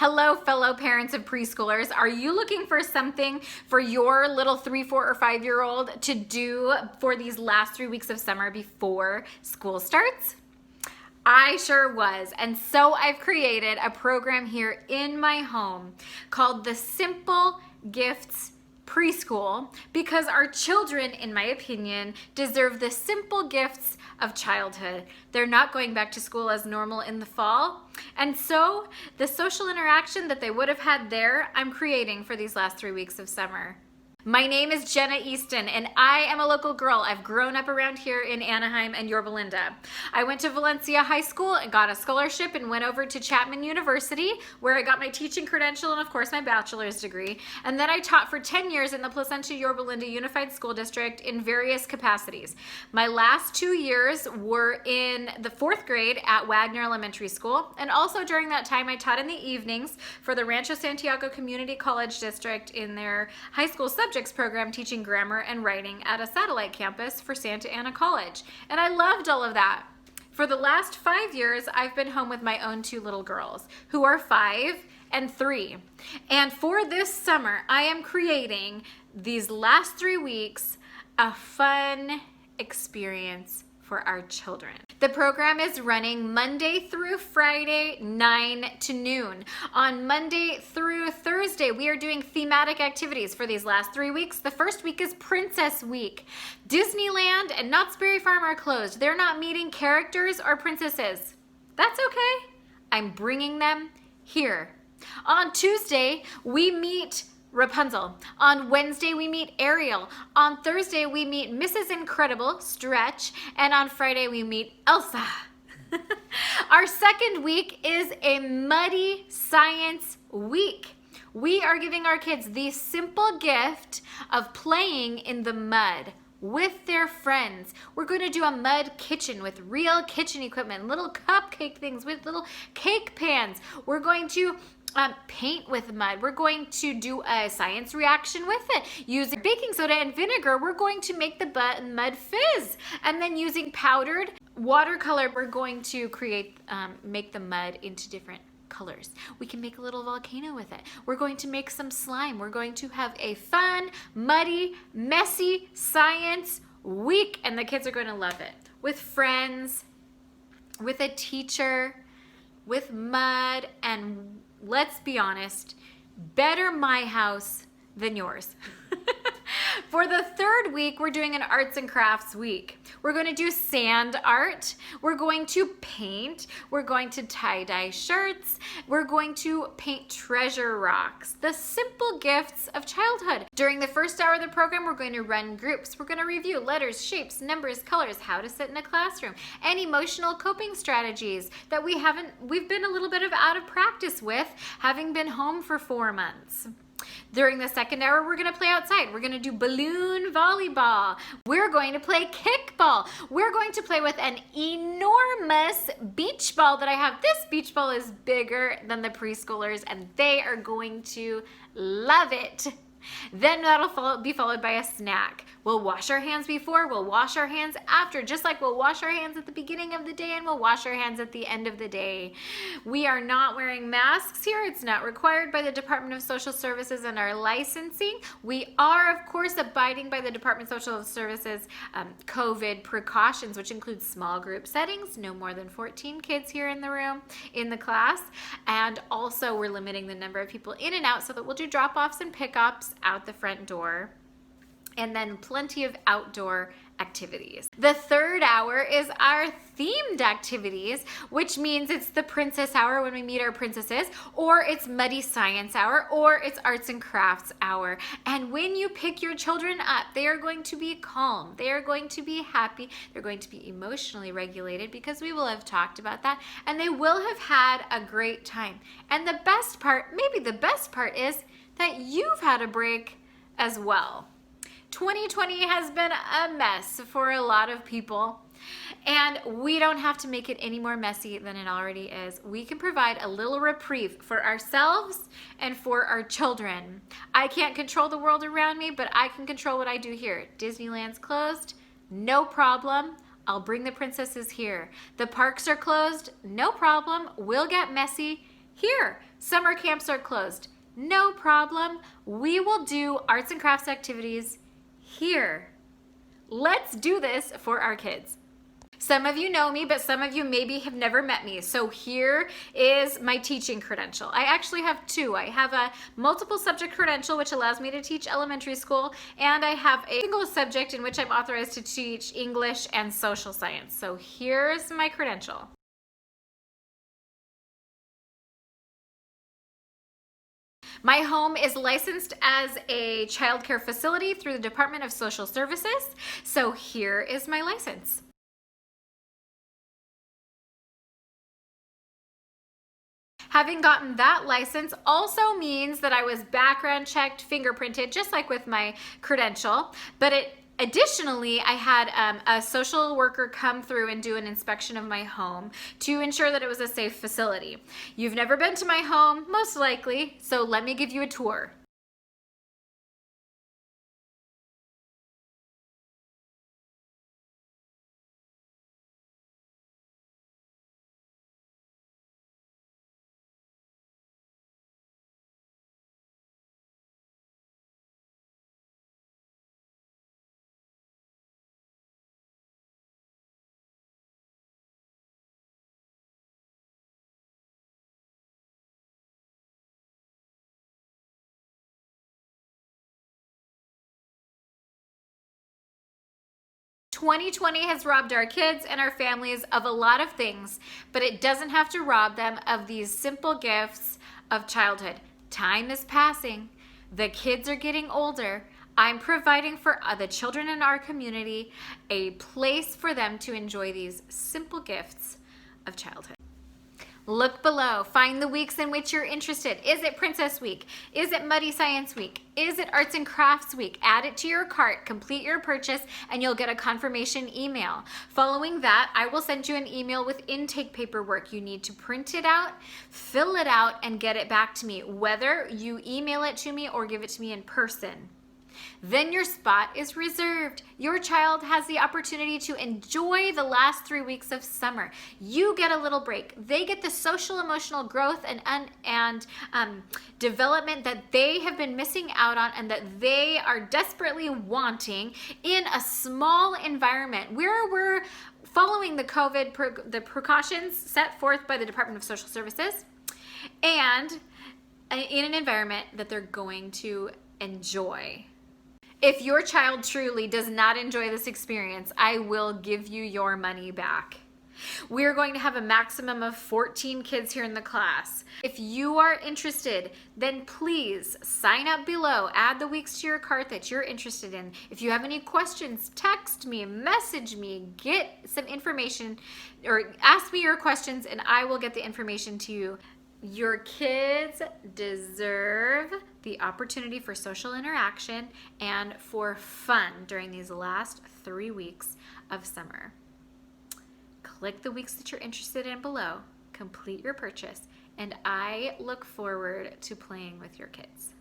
Hello, fellow parents of preschoolers. Are you looking for something for your little 3, 4, or 5-year-old to do for these last 3 weeks of summer before school starts? I sure was. And so I've created a program here in my home called the Simple Gifts Preschool, because our children, in my opinion, deserve the simple gifts of childhood. They're not going back to school as normal in the fall. And so the social interaction that they would have had there, I'm creating for these last 3 weeks of summer. My name is Jenna Easton, and I am a local girl. I've grown up around here in Anaheim and Yorba Linda. I went to Valencia High School and got a scholarship and went over to Chapman University, where I got my teaching credential and, of course, my bachelor's degree. And then I taught for 10 years in the Placentia Yorba Linda Unified School District in various capacities. My last 2 years were in the 4th grade at Wagner Elementary School, and also during that time I taught in the evenings for the Rancho Santiago Community College District in their high school subjects program, teaching grammar and writing at a satellite campus for Santa Ana College. And I loved all of that. For the last 5 years, I've been home with my own 2 little girls who are 5 and 3. And for this summer, I am creating these last 3 weeks a fun experience for our children. The program is running Monday through Friday, 9 to noon. On Monday through Thursday, we are doing thematic activities for these last 3 weeks. The first week is Princess Week. Disneyland and Knott's Berry Farm are closed. They're not meeting characters or princesses. That's okay. I'm bringing them here. On Tuesday, we meet Rapunzel. On Wednesday, we meet Ariel. On Thursday, we meet Mrs. Incredible, Stretch. And on Friday, we meet Elsa. Our second week is a Muddy Science Week. We are giving our kids the simple gift of playing in the mud with their friends. We're going to do a mud kitchen with real kitchen equipment, little cupcake things with little cake pans. We're going to paint with mud. We're going to do a science reaction with it. Using baking soda and vinegar, we're going to make the mud fizz. And then using powdered watercolor, we're going to make the mud into different colors. We can make a little volcano with it. We're going to make some slime. We're going to have a fun, muddy, messy science week, and the kids are going to love it. With friends, with a teacher, with mud, and let's be honest, better my house than yours. For the third week, we're doing an arts and crafts week. We're going to do sand art. We're going to paint. We're going to tie-dye shirts. We're going to paint treasure rocks, the simple gifts of childhood. During the first hour of the program, we're going to run groups. We're going to review letters, shapes, numbers, colors, how to sit in a classroom, and emotional coping strategies that we've been a little bit out of practice with, having been home for 4 months. During the second hour, we're going to play outside. We're going to do balloon volleyball. We're going to play kickball. We're going to play with an enormous beach ball that I have. This beach ball is bigger than the preschoolers, and they are going to love it. Then that'll be followed by a snack. We'll wash our hands before, we'll wash our hands after, just like we'll wash our hands at the beginning of the day and we'll wash our hands at the end of the day. We are not wearing masks here. It's not required by the Department of Social Services and our licensing. We are, of course, abiding by the Department of Social Services COVID precautions, which include small group settings, no more than 14 kids here in the room, in the class. And also we're limiting the number of people in and out so that we'll do drop-offs and pickups out the front door, and then plenty of outdoor activities. The third hour is our themed activities, which means it's the princess hour when we meet our princesses, or it's muddy science hour, or it's arts and crafts hour. And when you pick your children up, they are going to be calm, they are going to be happy, they're going to be emotionally regulated, because we will have talked about that, and they will have had a great time. And the best part, maybe the best part, is that you've had a break as well. 2020 has been a mess for a lot of people, and we don't have to make it any more messy than it already is. We can provide a little reprieve for ourselves and for our children. I can't control the world around me, but I can control what I do here. Disneyland's closed, no problem. I'll bring the princesses here. The parks are closed, no problem. We'll get messy. Here, summer camps are closed. No problem. We will do arts and crafts activities here. Let's do this for our kids. Some of you know me, but some of you maybe have never met me. So here is my teaching credential. I actually have two. I have a multiple subject credential, which allows me to teach elementary school, and I have a single subject in which I'm authorized to teach English and social science. So here's my credential. My home is licensed as a child care facility through the Department of Social Services. So here is my license. Having gotten that license also means that I was background checked, fingerprinted, just like with my credential, but additionally, I had a social worker come through and do an inspection of my home to ensure that it was a safe facility. You've never been to my home, most likely, so let me give you a tour. "2020 has robbed our kids and our families of a lot of things, but it doesn't have to rob them of these simple gifts of childhood. Time is passing. The kids are getting older. I'm providing for the children in our community a place for them to enjoy these simple gifts of childhood." Look below. Find the weeks in which you're interested. Is it Princess Week? Is it Muddy Science Week? Is it Arts and Crafts Week? Add it to your cart, complete your purchase, and you'll get a confirmation email. Following that, I will send you an email with intake paperwork. You need to print it out, fill it out, and get it back to me, whether you email it to me or give it to me in person. Then your spot is reserved. Your child has the opportunity to enjoy the last 3 weeks of summer. You get a little break. They get the social emotional growth and development that they have been missing out on and that they are desperately wanting in a small environment where we're following the the precautions set forth by the Department of Social Services, and in an environment that they're going to enjoy. If your child truly does not enjoy this experience, I will give you your money back. We're going to have a maximum of 14 kids here in the class. If you are interested, then please sign up below. Add the weeks to your cart that you're interested in. If you have any questions, text me, message me, get some information, or ask me your questions and I will get the information to you. Your kids deserve the opportunity for social interaction and for fun during these last 3 weeks of summer. Click the weeks that you're interested in below, complete your purchase, and I look forward to playing with your kids.